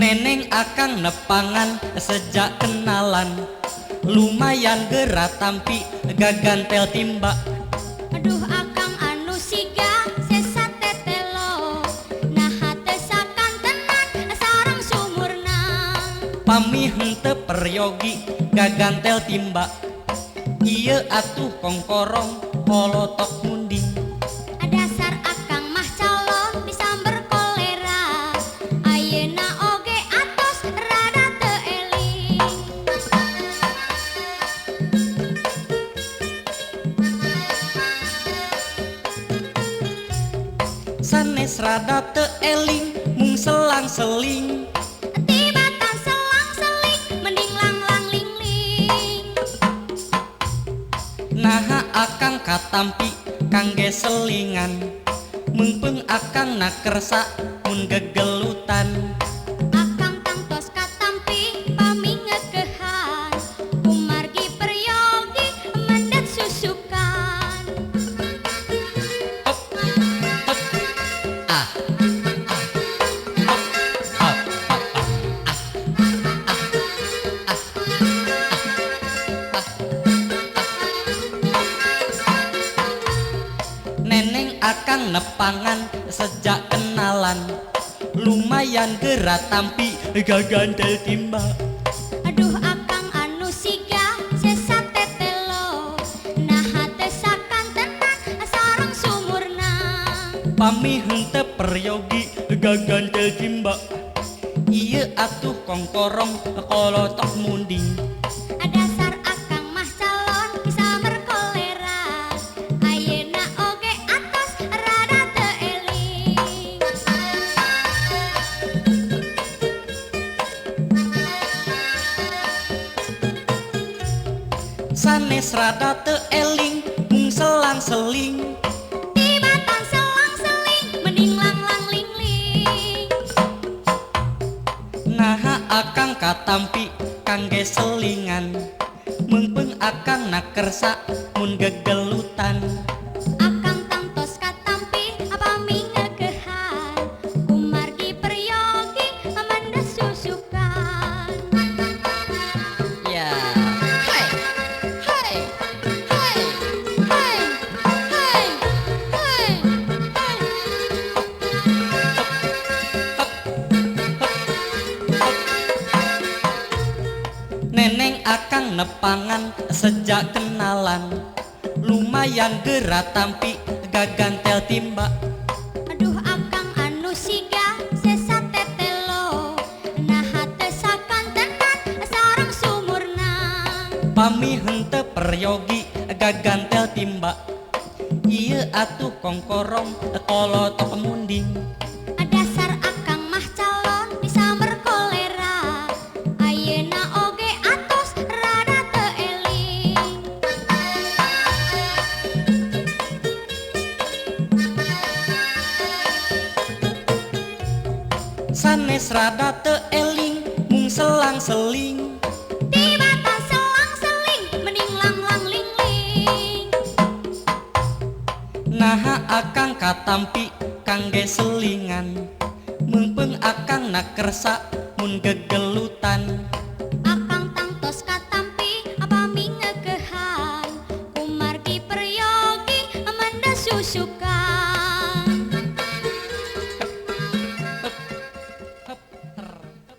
Neneng akang nepangan sejak kenalan, lumayan gerak tampi gagantel timba. Aduh akang anu siga sesa tetelo, nah hate sakan tenan sareng sumurna. Pami henteu peryogi gagantel timba, ieu atuh kongkorong polotok munding. Dasar akang mah calon disamber kolera, ayeuna oge atos rada teu eling. Sanes rada teu eling mung selang-seling, Tibatan selang-seling mending lang-lang ling-ling. naha akang katampi kangge selingan, mengpeung akang nakersa mun gegelutan. Akang tangtos katampi pamingeukehan, kumargi peryogi mendet susukan. Ah, neneng akang nepangan sejak kenalan, lumayan gerak tampi gagantel timba. Aduh akang anu siga sesa tetelo, nah hate sakan tenan sareng sumurna. Pami henteu peryogi gagantel timba, ieu atuh kongkorong kolotok munding. Dasar akang mah calon disamber kolera, ayeuna oge atos rada teu eling. Sanes rada teu eling mung selang-seling, Tibatan selang-seling mending lang-lang ling-ling. naha akang katampi kangge selingan, mengpeung akang nakersa mun gegelutan. Akang tangtos katampi pamingeukehan, kumargi peryogi mendes susukan. Ya, hai, hai, Hai, hai, hai, hai, hai. neneng akang nepangan sejak kenalan, lumayan gerak tampi gagantel timba. Aduh akang anu siga sesa tetelo, nah hate sakan tenan sareng sumurna. Pami henteu peryogi gagantel timba, ieu atuh kongkorong kolotok munding. Dasar akang mah calon disamber kolera, ayeuna oge atos rada teu eling. Sanes rada teu eling mung selang-seling, Tibatan selang-seling mending lang-lang ling-ling. naha akang katampi kangge selingan, mengpeung akang nakersa mun gegelutan. Akang tangtos katampi pamingeukehan, kumargi peryogi mendes susukan.